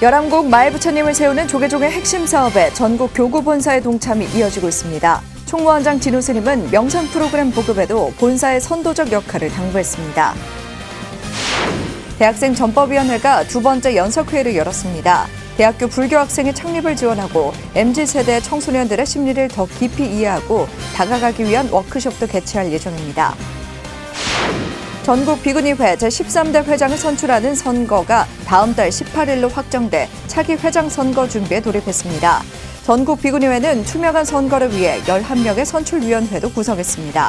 열암국 마을부처님을 세우는 조계종의 핵심 사업에 전국 교구 본사의 동참이 이어지고 있습니다. 총무원장 진우 스님은 명상 프로그램 보급에도 본사의 선도적 역할을 당부했습니다. 대학생 전법위원회가 두 번째 연석회의를 열었습니다. 대학교 불교 학생의 창립을 지원하고 MZ세대 청소년들의 심리를 더 깊이 이해하고 다가가기 위한 워크숍도 개최할 예정입니다. 전국 비구니회 제13대 회장을 선출하는 선거가 다음 달 18일로 확정돼 차기 회장 선거 준비에 돌입했습니다. 전국 비구니회는 투명한 선거를 위해 11명의 선출위원회도 구성했습니다.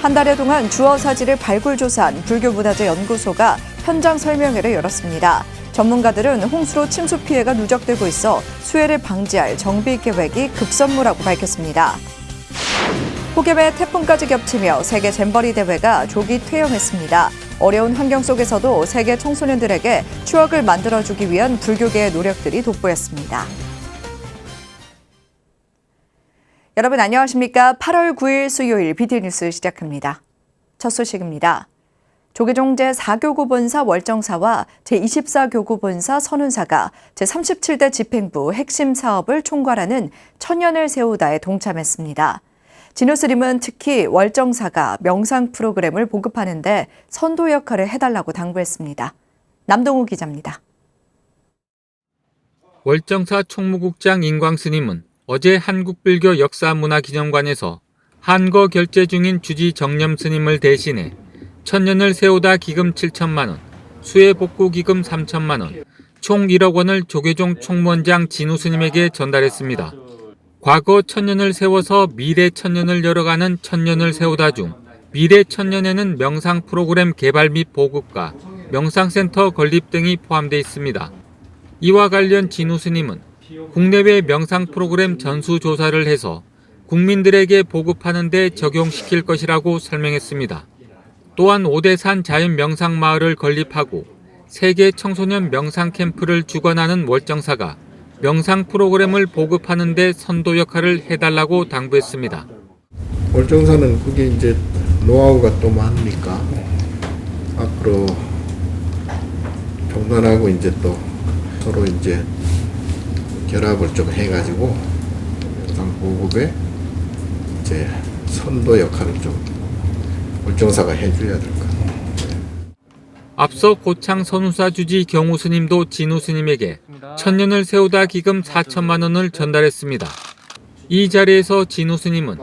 한 달여 동안 주어사지를 발굴조사한 불교문화재연구소가 현장 설명회를 열었습니다. 전문가들은 홍수로 침수 피해가 누적되고 있어 수해를 방지할 정비 계획이 급선무라고 밝혔습니다. 폭염에 태풍까지 겹치며 세계 잼버리 대회가 조기 퇴영했습니다. 어려운 환경 속에서도 세계 청소년들에게 추억을 만들어주기 위한 불교계의 노력들이 돋보였습니다. 여러분 안녕하십니까? 8월 9일 수요일 BTN 뉴스 시작합니다. 첫 소식입니다. 조계종 제4교구 본사 월정사와 제24교구 본사 선운사가 제37대 집행부 핵심 사업을 총괄하는 천년을 세우다에 동참했습니다. 진우 스님은 특히 월정사가 명상 프로그램을 보급하는 데 선도 역할을 해달라고 당부했습니다. 남동우 기자입니다. 월정사 총무국장 인광 스님은 어제 한국불교 역사문화기념관에서 한거 결제 중인 주지 정념 스님을 대신해 천년을 세우다 기금 7천만 원, 수해 복구 기금 3천만 원, 총 1억 원을 조계종 총무원장 진우 스님에게 전달했습니다. 과거 천년을 세워서 미래 천년을 열어가는 천년을 세우다 중 미래 천년에는 명상 프로그램 개발 및 보급과 명상센터 건립 등이 포함되어 있습니다. 이와 관련 진우 스님은 국내외 명상 프로그램 전수조사를 해서 국민들에게 보급하는 데 적용시킬 것이라고 설명했습니다. 또한 오대산 자연명상마을을 건립하고 세계 청소년 명상 캠프를 주관하는 월정사가 명상 프로그램을 보급하는 데 선도 역할을 해달라고 당부했습니다. 월정사는 그게 이제 노하우가 또 많으니까 앞으로 종단하고 이제 또 서로 이제 결합을 좀 해가지고 명상 보급에 이제 선도 역할을 좀 월정사가 해줘야 될 것 같아요. 앞서 고창 선우사 주지 경우 스님도 진우 스님에게 천년을 세우다 기금 4천만 원을 전달했습니다. 이 자리에서 진우 스님은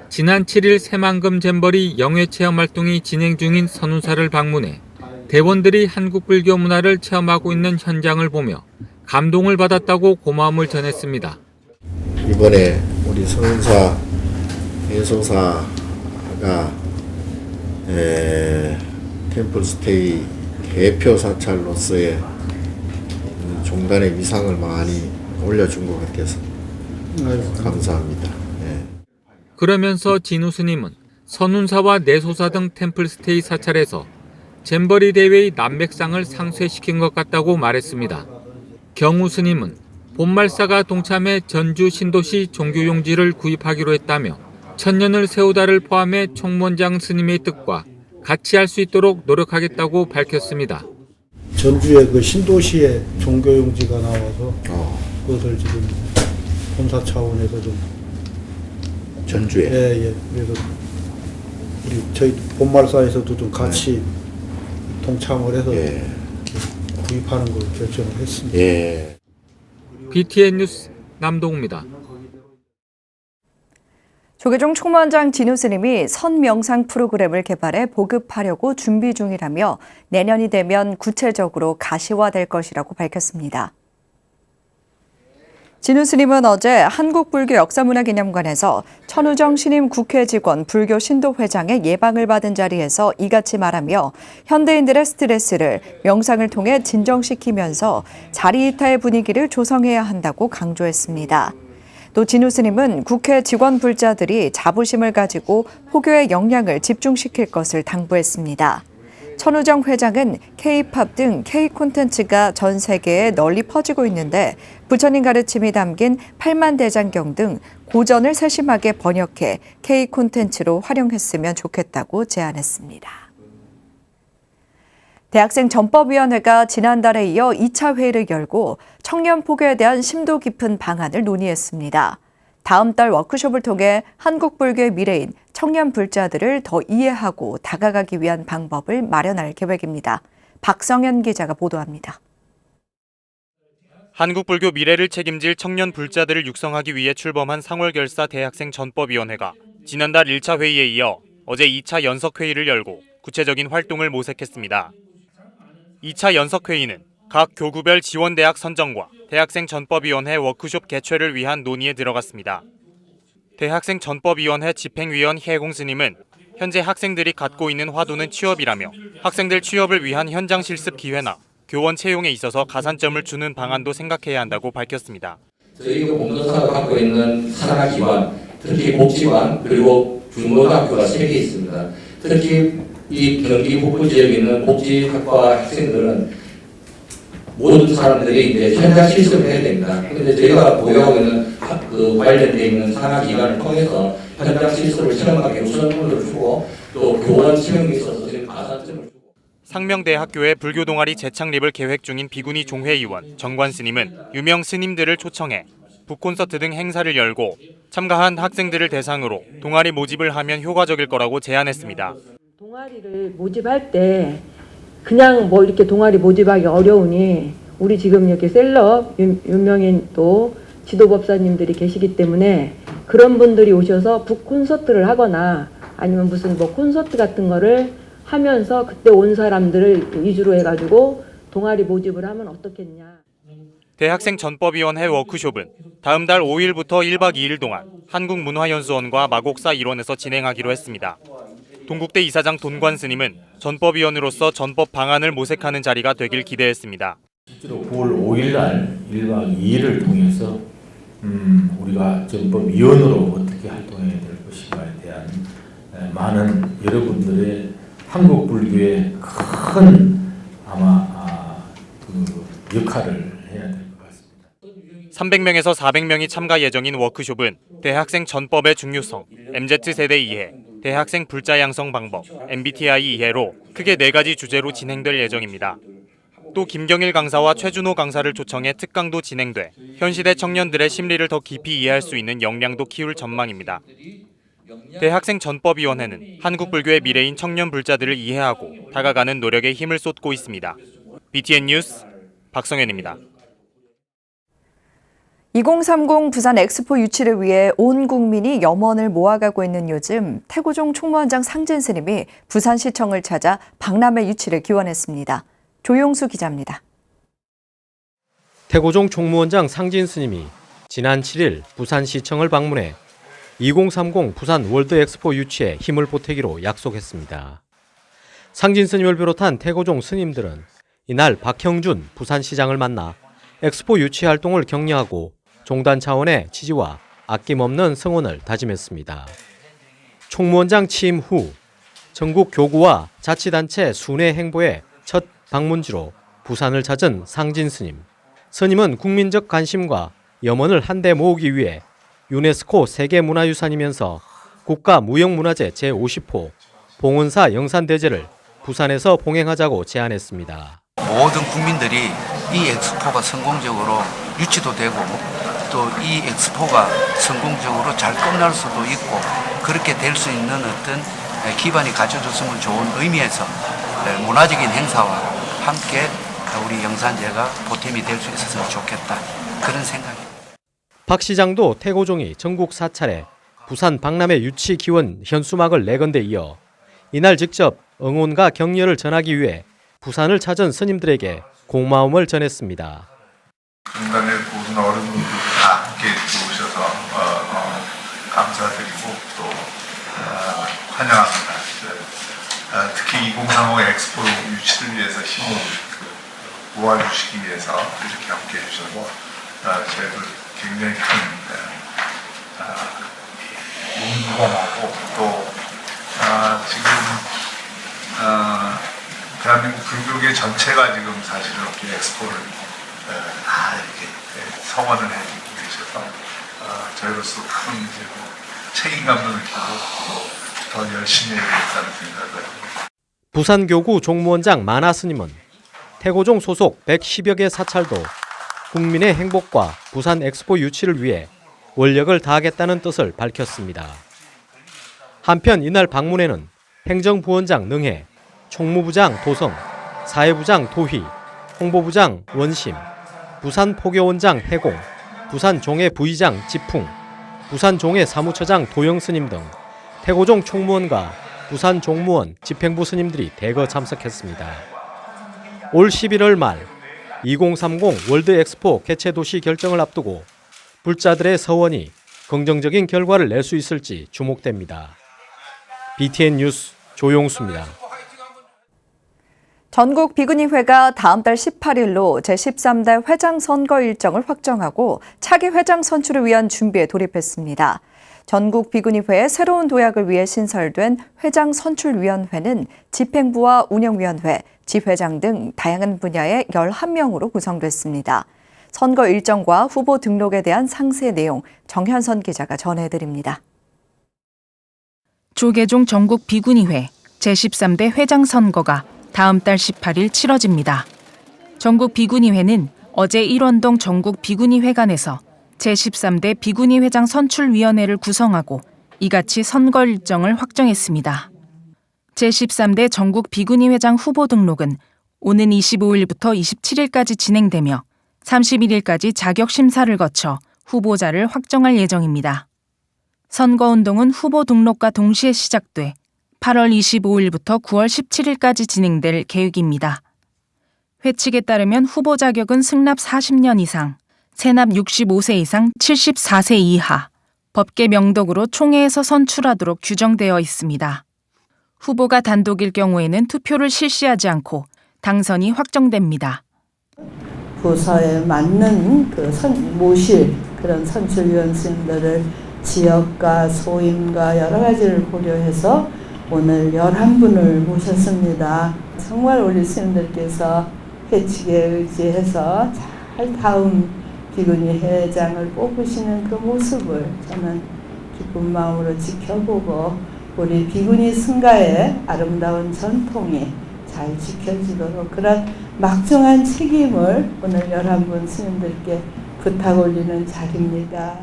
지난 7일 새만금 잼버리 영예체험 활동이 진행 중인 선우사를 방문해 대원들이 한국불교 문화를 체험하고 있는 현장을 보며 감동을 받았다고 고마움을 전했습니다. 이번에 우리 선우사 해소사가 템플스테이 대표 사찰로서의 종단의 위상을 많이 올려준 것 같아서 감사합니다. 그러면서 진우 스님은 선운사와 내소사 등 템플스테이 사찰에서 잼버리 대회의 남맥상을 상쇄시킨 것 같다고 말했습니다. 경우 스님은 본말사가 동참해 전주 신도시 종교용지를 구입하기로 했다며 천년을 세우다를 포함해 총무원장 스님의 뜻과 같이 할 수 있도록 노력하겠다고 밝혔습니다. 전주에 그 신도시에 종교용지가 나와서 그것을 지금 본사 차원에서 좀 전주에 그래서 우리 저희 본말사에서도 좀 같이 동참을 해서 구입하는 걸 결정을 했습니다. BTN 뉴스 남동우입니다. 조계종 총무원장 진우 스님이 선명상 프로그램을 개발해 보급하려고 준비 중이라며 내년이 되면 구체적으로 가시화될 것이라고 밝혔습니다. 진우 스님은 어제 한국불교 역사문화기념관에서 천우정 신임 국회 직원 불교 신도회장의 예방을 받은 자리에서 이같이 말하며 현대인들의 스트레스를 명상을 통해 진정시키면서 자리이탈의 분위기를 조성해야 한다고 강조했습니다. 또 진우 스님은 국회 직원 불자들이 자부심을 가지고 포교의 역량을 집중시킬 것을 당부했습니다. 천우정 회장은 K-팝 등 K 콘텐츠가 전 세계에 널리 퍼지고 있는데 부처님 가르침이 담긴 8만 대장경 등 고전을 세심하게 번역해 K 콘텐츠로 활용했으면 좋겠다고 제안했습니다. 대학생 전법위원회가 지난달에 이어 2차 회의를 열고 청년 포교에 대한 심도 깊은 방안을 논의했습니다. 다음 달 워크숍을 통해 한국 불교의 미래인 청년 불자들을 더 이해하고 다가가기 위한 방법을 마련할 계획입니다. 박성현 기자가 보도합니다. 한국 불교 미래를 책임질 청년 불자들을 육성하기 위해 출범한 상월결사 대학생 전법위원회가 지난달 1차 회의에 이어 어제 2차 연석회의를 열고 구체적인 활동을 모색했습니다. 2차 연석회의는 각 교구별 지원대학 선정과 대학생 전법위원회 워크숍 개최를 위한 논의에 들어갔습니다. 대학생 전법위원회 집행위원 혜공 스님은 현재 학생들이 갖고 있는 화두는 취업이라며 학생들 취업을 위한 현장 실습 기회나 교원 채용에 있어서 가산점을 주는 방안도 생각해야 한다고 밝혔습니다. 저희가 공동사가 갖고 있는 산하기관, 특히 복지관, 그리고 중고등학교가 3개 있습니다. 특히 이 경기 북부 지역에 있는 복지학과 학생들은 모든 사람들이 이제 현장 실습을 해야 됩니다. 그런데 저희가 보유하고 있는 그 관련되어 있는 산하기관을 통해서 현장 실습을 체험하게 우선권을 주고 또 교원 채용에 있어서 가산점을 주고. 상명대학교의 불교 동아리 재창립을 계획 중인 비구니 종회의원 정관 스님은 유명 스님들을 초청해 북콘서트 등 행사를 열고 참가한 학생들을 대상으로 동아리 모집을 하면 효과적일 거라고 제안했습니다. 동아리를 모집할 때 그냥 뭐 이렇게 동아리 모집하기 어려우니 우리 지금 이렇게 셀럽 유명인 또 지도법사님들이 계시기 때문에 그런 분들이 오셔서 북콘서트를 하거나 아니면 무슨 뭐 콘서트 같은 거를 하면서 그때 온 사람들을 위주로 해가지고 동아리 모집을 하면 어떻겠냐. 대학생 전법위원회 워크숍은 다음 달 5일부터 1박 2일 동안 한국문화연수원과 마곡사 일원에서 진행하기로 했습니다. 동국대 이사장 돈관 스님은 전법위원으로서 전법 방안을 모색하는 자리가 되길 기대했습니다. 실제로 9월 5일 날 1박 2일을 통해서 우리가 전법위원으로 어떻게 활동해야 될 것인가에 대한 많은 여러분들의 한국 불교의 큰 아마 그 역할을 해야 될 것 같습니다. 300명에서 400명이 참가 예정인 워크숍은 대학생 전법의 중요성, MZ세대 이해, 대학생 불자 양성 방법, MBTI 이해로 크게 4가지 주제로 진행될 예정입니다. 또 김경일 강사와 최준호 강사를 초청해 특강도 진행돼 현시대 청년들의 심리를 더 깊이 이해할 수 있는 역량도 키울 전망입니다. 대학생 전법위원회는 한국 불교의 미래인 청년 불자들을 이해하고 다가가는 노력에 힘을 쏟고 있습니다. BTN 뉴스 박성현입니다. 2030 부산 엑스포 유치를 위해 온 국민이 염원을 모아가고 있는 요즘 태고종 총무원장 상진 스님이 부산시청을 찾아 박람회 유치를 기원했습니다. 조용수 기자입니다. 태고종 총무원장 상진 스님이 지난 7일 부산시청을 방문해 2030 부산 월드 엑스포 유치에 힘을 보태기로 약속했습니다. 상진 스님을 비롯한 태고종 스님들은 이날 박형준 부산시장을 만나 엑스포 유치 활동을 격려하고 종단 차원의 지지와 아낌없는 성원을 다짐했습니다. 총무원장 취임 후 전국 교구와 자치단체 순회 행보의 첫 방문지로 부산을 찾은 상진 스님. 스님은 국민적 관심과 염원을 한데 모으기 위해 유네스코 세계문화유산이면서 국가무형문화재 제50호 봉은사 영산대제를 부산에서 봉행하자고 제안했습니다. 모든 국민들이 이 엑스포가 성공적으로 유치도 되고 또 이 엑스포가 성공적으로 잘 끝날 수도 있고 그렇게 될 수 있는 어떤 기반이 갖춰졌으면 좋은 의미에서 문화적인 행사와 함께 우리 영산제가 보탬이 될 수 있었으면 좋겠다 그런 생각입니다. 박 시장도 태고종이 전국 사찰에 부산 박람회 유치 기원 현수막을 내건 데 이어 이날 직접 응원과 격려를 전하기 위해 부산을 찾은 스님들에게 고마움을 전했습니다. 중간에 모든 어른분들 다 함께 오셔서 감사드리고 또 환영합니다. 특히 2030 엑스포 유치를 위해서 힘을 모아주시기 위해서 이렇게 함께 해주셔서 저희들 굉장히 큰 용기가 나고 또 지금 대한민국 불교계 전체가 지금 사실은 이렇게 엑스포를 다 이렇게 성원을 해주고 계셔서 저희로서 큰 이제 책임감도 느끼고 더 열심히 해야겠다는 생각을 합니다. 부산교구 종무원장 만하 스님은 태고종 소속 110여 개 사찰도 국민의 행복과 부산 엑스포 유치를 위해 원력을 다하겠다는 뜻을 밝혔습니다. 한편 이날 방문에는 행정부원장 능해, 총무부장 도성, 사회부장 도희, 홍보부장 원심, 부산포교원장 해공, 부산종회 부의장 지풍, 부산종회 사무처장 도영 스님 등 태고종 총무원과 부산종무원 집행부 스님들이 대거 참석했습니다. 올 11월 말 2030 월드 엑스포 개최 도시 결정을 앞두고 불자들의 서원이 긍정적인 결과를 낼 수 있을지 주목됩니다. BTN 뉴스 조용수입니다. 전국 비구니회가 다음 달 18일로 제13대 회장 선거 일정을 확정하고 차기 회장 선출을 위한 준비에 돌입했습니다. 전국 비구니회의 새로운 도약을 위해 신설된 회장 선출위원회는 집행부와 운영위원회, 지회장 등 다양한 분야의 11명으로 구성됐습니다. 선거 일정과 후보 등록에 대한 상세 내용 정현선 기자가 전해드립니다. 조계종 전국 비구니회 제13대 회장 선거가 다음 달 18일 치러집니다. 전국 비구니회는 어제 일원동 전국 비구니회관에서 제13대 비구니회장 선출위원회를 구성하고 이같이 선거 일정을 확정했습니다. 제13대 전국 비구니회장 후보 등록은 오는 25일부터 27일까지 진행되며 31일까지 자격 심사를 거쳐 후보자를 확정할 예정입니다. 선거운동은 후보 등록과 동시에 시작돼 8월 25일부터 9월 17일까지 진행될 계획입니다. 회 측에 따르면 후보 자격은 승납 40년 이상, 세납 65세 이상 74세 이하, 법계 명덕으로 총회에서 선출하도록 규정되어 있습니다. 후보가 단독일 경우에는 투표를 실시하지 않고 당선이 확정됩니다. 부서에 맞는 모실 그런 선출위원 스님들을 지역과 소임과 여러 가지를 고려해서 오늘 11분을 모셨습니다. 정말 우리 스님들께서 회칙에 의지해서 잘 다음 비구니 회장을 뽑으시는 그 모습을 저는 기쁜 마음으로 지켜보고 우리 비구니 승가의 아름다운 전통이 잘 지켜지도록 그런 막중한 책임을 오늘 11분 스님들께 부탁 올리는 자리입니다.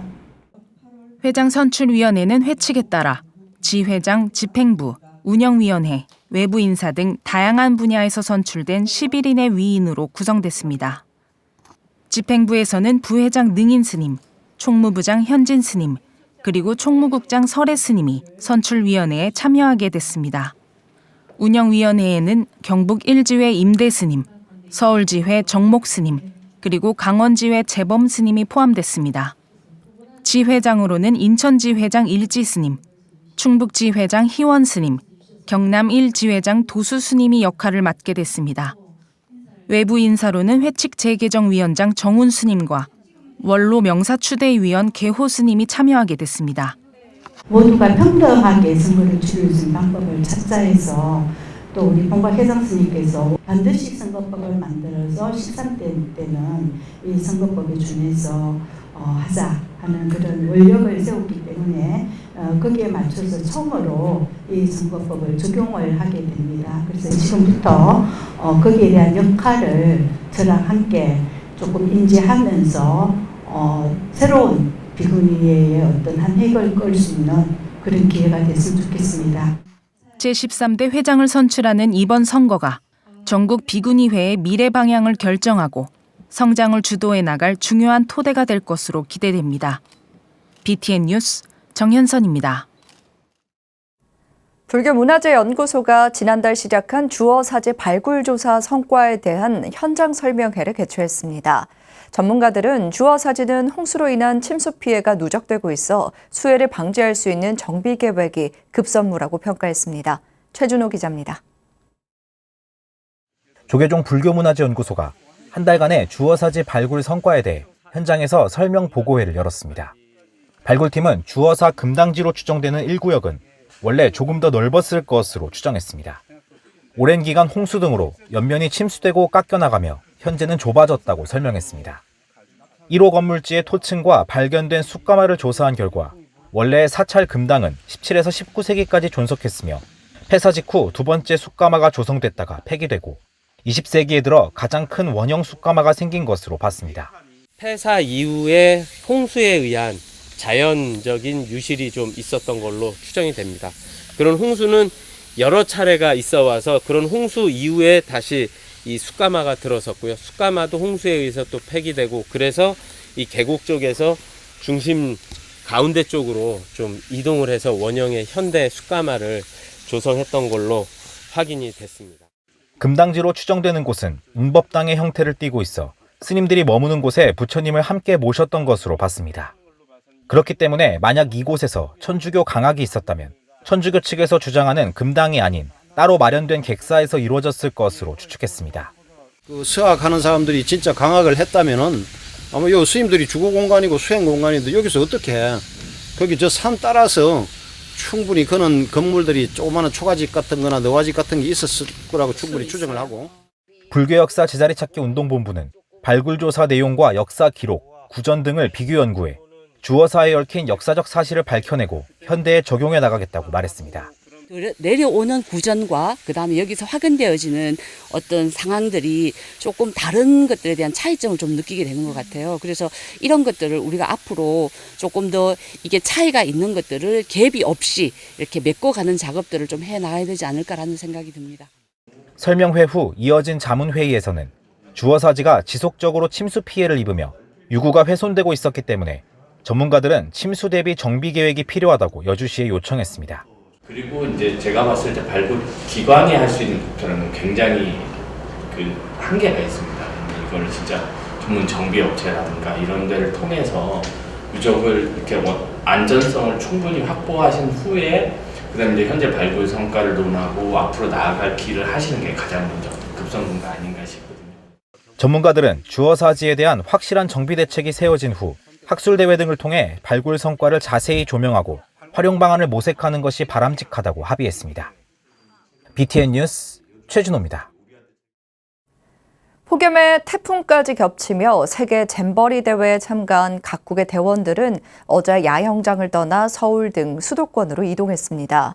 회장 선출위원회는 회칙에 따라 지회장, 집행부, 운영위원회, 외부 인사 등 다양한 분야에서 선출된 11인의 위인으로 구성됐습니다. 집행부에서는 부회장 능인 스님, 총무부장 현진 스님, 그리고 총무국장 설혜 스님이 선출위원회에 참여하게 됐습니다. 운영위원회에는 경북 1지회 임대 스님, 서울지회 정목 스님, 그리고 강원지회 재범 스님이 포함됐습니다. 지회장으로는 인천지회장 일지 스님, 충북지회장 희원 스님, 경남 1지회장 도수 스님이 역할을 맡게 됐습니다. 외부 인사로는 회칙 재개정위원장 정훈 스님과 원로 명사추대위원 계호 스님이 참여하게 됐습니다. 모두가 평등하게 선거를 치를 수 있는 방법을 찾자 해서 또 우리 본각 회장 스님께서 반드시 선거법을 만들어서 13대 때는 이 선거법에 준해서 하자 하는 그런 원력을 세웠기 때문에 거기에 맞춰서 처음으로 이 선거법을 적용을 하게 됩니다. 그래서 지금부터 거기에 대한 역할을 저랑 함께 조금 인지하면서 새로운 비구니의 어떤 한 획을 끌 수 있는 그런 기회가 됐으면 좋겠습니다. 제13대 회장을 선출하는 이번 선거가 전국 비구니회의 미래 방향을 결정하고 성장을 주도해 나갈 중요한 토대가 될 것으로 기대됩니다. BTN 뉴스 정현선입니다. 불교문화재연구소가 지난달 시작한 주어사제 발굴조사 성과에 대한 현장 설명회를 개최했습니다. 전문가들은 주어사지는 홍수로 인한 침수 피해가 누적되고 있어 수해를 방지할 수 있는 정비 계획이 급선무라고 평가했습니다. 최준호 기자입니다. 조계종 불교문화재연구소가 한 달간의 주어사지 발굴 성과에 대해 현장에서 설명 보고회를 열었습니다. 발굴팀은 주어사 금당지로 추정되는 1구역은 원래 조금 더 넓었을 것으로 추정했습니다. 오랜 기간 홍수 등으로 옆면이 침수되고 깎여나가며 현재는 좁아졌다고 설명했습니다. 1호 건물지의 토층과 발견된 숯가마를 조사한 결과 원래 사찰 금당은 17에서 19세기까지 존속했으며 폐사 직후 두 번째 숯가마가 조성됐다가 폐기되고 20세기에 들어 가장 큰 원형 숯가마가 생긴 것으로 봤습니다. 폐사 이후에 홍수에 의한 자연적인 유실이 좀 있었던 걸로 추정이 됩니다. 그런 홍수는 여러 차례가 있어 와서 그런 홍수 이후에 다시 이 숯가마가 들어섰고요. 숯가마도 홍수에 의해서 또 폐기되고 그래서 이 계곡 쪽에서 중심 가운데 쪽으로 좀 이동을 해서 원형의 현대 숯가마를 조성했던 걸로 확인이 됐습니다. 금당지로 추정되는 곳은 운법당의 형태를 띠고 있어 스님들이 머무는 곳에 부처님을 함께 모셨던 것으로 봤습니다. 그렇기 때문에 만약 이곳에서 천주교 강학이 있었다면 천주교 측에서 주장하는 금당이 아닌 따로 마련된 객사에서 이루어졌을 것으로 추측했습니다. 그 서학하는 사람들이 진짜 강학을 했다면은 아마 요 스님들이 주거 공간이고 수행 공간인데 여기서 어떻게 해? 거기 저 산 따라서 충분히 그런 건물들이 조그마한 초가집 같은 거나 너와집 같은 게 있었을 거라고 충분히 추정을 하고. 불교 역사 제자리 찾기 운동본부는 발굴 조사 내용과 역사 기록, 구전 등을 비교 연구해 주어사에 얽힌 역사적 사실을 밝혀내고 현대에 적용해 나가겠다고 말했습니다. 내려오는 구전과 그다음에 여기서 확인되어지는 어떤 상황들이 조금 다른 것들에 대한 차이점을 좀 느끼게 되는 것 같아요. 그래서 이런 것들을 우리가 앞으로 조금 더 이게 차이가 있는 것들을 갭이 없이 이렇게 메꿔가는 작업들을 좀 해나가야 되지 않을까라는 생각이 듭니다. 설명회 후 이어진 자문회의에서는 주어사지가 지속적으로 침수 피해를 입으며 유구가 훼손되고 있었기 때문에 전문가들은 침수 대비 정비 계획이 필요하다고 여주시에 요청했습니다. 그리고 이제 제가 봤을 때 발굴 기관이 할 수 있는 것들은 굉장히 그 한계가 있습니다. 이걸 진짜 전문 정비 업체라든가 이런 데를 통해서 유적을 이렇게 안전성을 충분히 확보하신 후에 그다음에 이제 현재 발굴 성과를 논하고 앞으로 나아갈 길을 하시는 게 가장 먼저 급선무가 아닌가 싶거든요. 전문가들은 주어사지에 대한 확실한 정비 대책이 세워진 후 학술대회 등을 통해 발굴 성과를 자세히 조명하고 활용 방안을 모색하는 것이 바람직하다고 합의했습니다. BTN 뉴스 최준호입니다. 폭염에 태풍까지 겹치며 세계 잼버리 대회에 참가한 각국의 대원들은 어제 야영장을 떠나 서울 등 수도권으로 이동했습니다.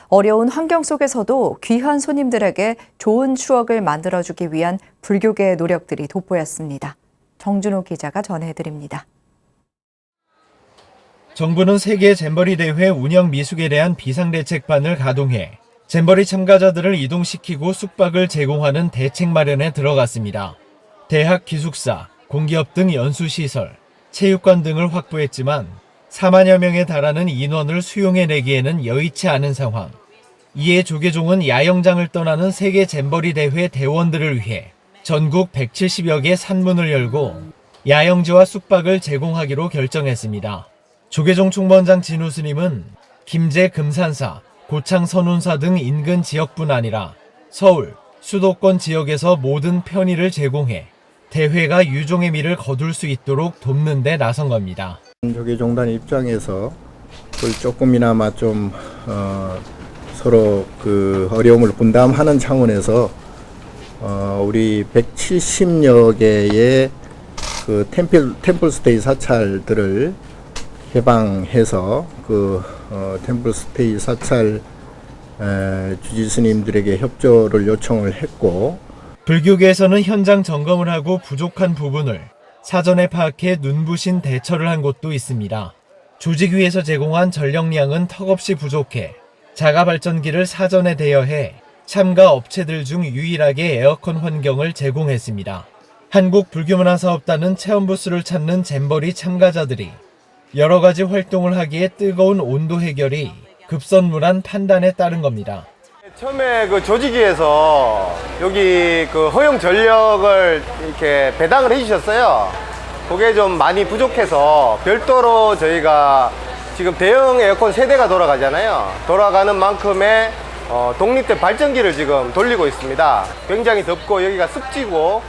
어려운 환경 속에서도 귀한 손님들에게 좋은 추억을 만들어주기 위한 불교계의 노력들이 돋보였습니다. 정준호 기자가 전해드립니다. 정부는 세계 잼버리 대회 운영 미숙에 대한 비상대책반을 가동해 잼버리 참가자들을 이동시키고 숙박을 제공하는 대책 마련에 들어갔습니다. 대학 기숙사, 공기업 등 연수시설, 체육관 등을 확보했지만 4만여 명에 달하는 인원을 수용해내기에는 여의치 않은 상황. 이에 조계종은 야영장을 떠나는 세계 잼버리 대회 대원들을 위해 전국 170여 개 산문을 열고 야영지와 숙박을 제공하기로 결정했습니다. 조계종 총무원장 진우 스님은 김제 금산사, 고창 선운사 등 인근 지역뿐 아니라 서울, 수도권 지역에서 모든 편의를 제공해 대회가 유종의 미를 거둘 수 있도록 돕는 데 나선 겁니다. 조계종단 입장에서 그걸 조금이나마 좀 서로 그 어려움을 분담하는 차원에서 우리 170여 개의 그 템플스테이 사찰들을 개방해서 그 템플스테이 사찰 주지 스님들에게 협조를 요청을 했고, 불교계에서는 현장 점검을 하고 부족한 부분을 사전에 파악해 눈부신 대처를 한 곳도 있습니다. 조직위에서 제공한 전력량은 턱없이 부족해 자가 발전기를 사전에 대여해 참가 업체들 중 유일하게 에어컨 환경을 제공했습니다. 한국불교문화사업단은 체험부스를 찾는 잼버리 참가자들이 여러 가지 활동을 하기에 뜨거운 온도 해결이 급선무란 판단에 따른 겁니다. 처음에 그 조직위에서 여기 그 허용 전력을 이렇게 배당을 해주셨어요. 그게 좀 많이 부족해서 별도로 저희가 지금 대형 에어컨 3대가 돌아가잖아요. 돌아가는 만큼의 독립된 발전기를 지금 돌리고 있습니다. 굉장히 덥고 여기가 습지고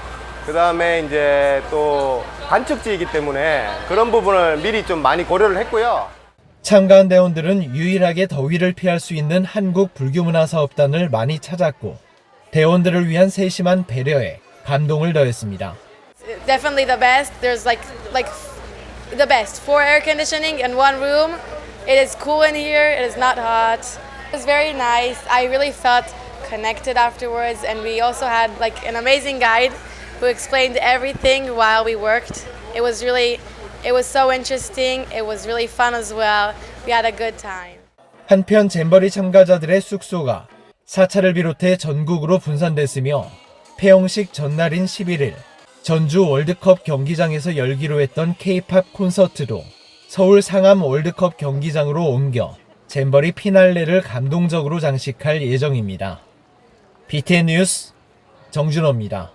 그 다음에 이제 또 관측지이기 때문에 그런 부분을 미리 좀 많이 고려를 했고요. 참가한 대원들은 유일하게 더위를 피할 수 있는 한국불교문화사업단을 많이 찾았고 대원들을 위한 세심한 배려에 감동을 더했습니다. Definitely the best. There's like the best. 4 air conditioning in one room. It is cool in here. It is not hot. It was very nice. I really felt connected afterwards, and we also had like an amazing guide who explained everything while we worked. It was so interesting. It was really fun as well. We had a good time. 한편 잼버리 참가자들의 숙소가 사찰을 비롯해 전국으로 분산됐으며 폐영식 전날인 11일 전주 월드컵 경기장에서 열기로 했던 K-팝 콘서트도 서울 상암 월드컵 경기장으로 옮겨 잼버리 피날레를 감동적으로 장식할 예정입니다. BTN 뉴스 정준호입니다.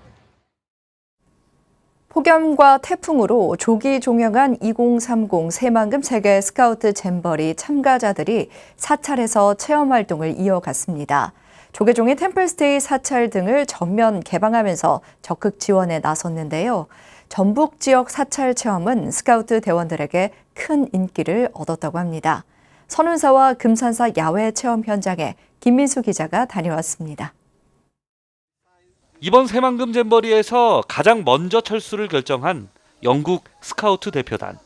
폭염과 태풍으로 조기 종영한 2030 새만금 세계 스카우트 잼버리 참가자들이 사찰에서 체험활동을 이어갔습니다. 조계종이 템플스테이 사찰 등을 전면 개방하면서 적극 지원에 나섰는데요. 전북 지역 사찰 체험은 스카우트 대원들에게 큰 인기를 얻었다고 합니다. 선운사와 금산사 야외 체험 현장에 김민수 기자가 다녀왔습니다. 이번 새만금 잼버리에서 가장 먼저 철수를 결정한 영국 스카우트 대표단.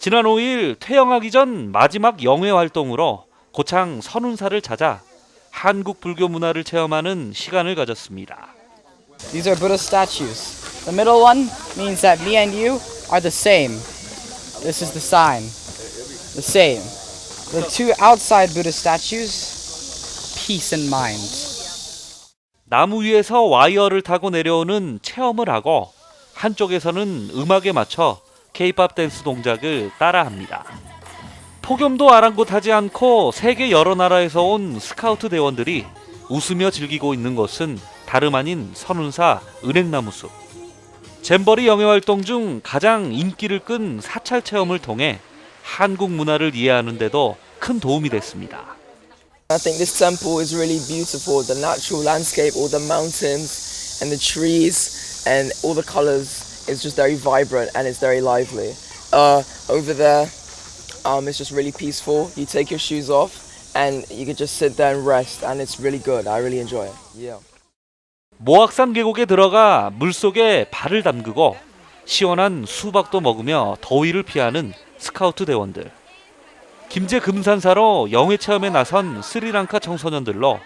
지난 5일 퇴영하기 전 마지막 영회 활동으로 고창 선운사를 찾아 한국 불교 문화를 체험하는 시간을 가졌습니다. These are Buddha statues. The middle one means that me and you are the same. This is the sign. The same. The two outside Buddha statues, peace and mind. 나무 위에서 와이어를 타고 내려오는 체험을 하고 한쪽에서는 음악에 맞춰 K-팝 댄스 동작을 따라합니다. 폭염도 아랑곳하지 않고 세계 여러 나라에서 온 스카우트 대원들이 웃으며 즐기고 있는 것은 다름 아닌 선운사 은행나무숲. 잼버리 영해 활동 중 가장 인기를 끈 사찰 체험을 통해 한국 문화를 이해하는 데도 큰 도움이 됐습니다. I think this temple is really beautiful. The natural landscape, all the mountains and the trees and all the colors is just very vibrant and it's very lively. Over there, it's just really peaceful. You take your shoes off and you can just sit there and rest and it's really good. I really enjoy it. Yeah. 모악산 계곡에 들어가 물속에 발을 담그고 시원한 수박도 먹으며 더위를 피하는 스카우트 대원들. 김제 금산사로 영해 체험에 나선 스리랑카 청소년들로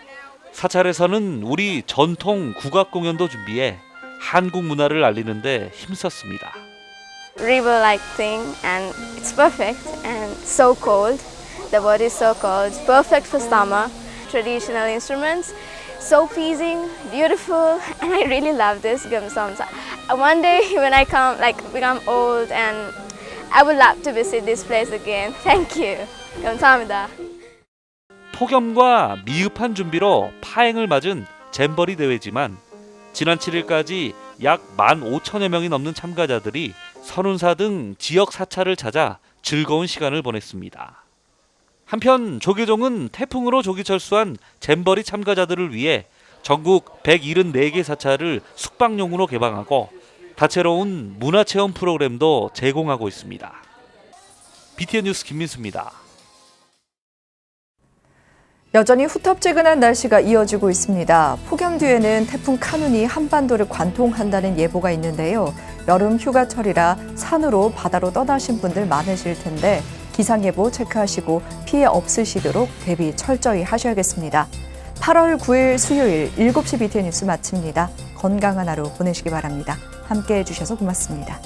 사찰에서는 우리 전통 국악 공연도 준비해 한국 문화를 알리는 데 힘썼습니다. River-like thing and it's perfect and so cold. The body is so cold. Perfect for summer. Traditional instruments, so pleasing, beautiful, and I really love this Gamsamsa. One day when I become old and I would love to visit this place again. Thank you. 감사합니다. 폭염과 미흡한 준비로 파행을 맞은 잼버리 대회지만 지난 7일까지 약 15,000여 명이 넘는 참가자들이 선운사 등 지역 사찰을 찾아 즐거운 시간을 보냈습니다. 한편 조계종은 태풍으로 조기 철수한 잼버리 참가자들을 위해 전국 174개 사찰을 숙박용으로 개방하고 다채로운 문화체험 프로그램도 제공하고 있습니다. BTN 뉴스 김민수입니다. 여전히 후텁지근한 날씨가 이어지고 있습니다. 폭염 뒤에는 태풍 카눈이 한반도를 관통한다는 예보가 있는데요. 여름 휴가철이라 산으로 바다로 떠나신 분들 많으실 텐데 기상예보 체크하시고 피해 없으시도록 대비 철저히 하셔야겠습니다. 8월 9일 수요일 7시 BTN 뉴스 마칩니다. 건강한 하루 보내시기 바랍니다. 함께해 주셔서 고맙습니다.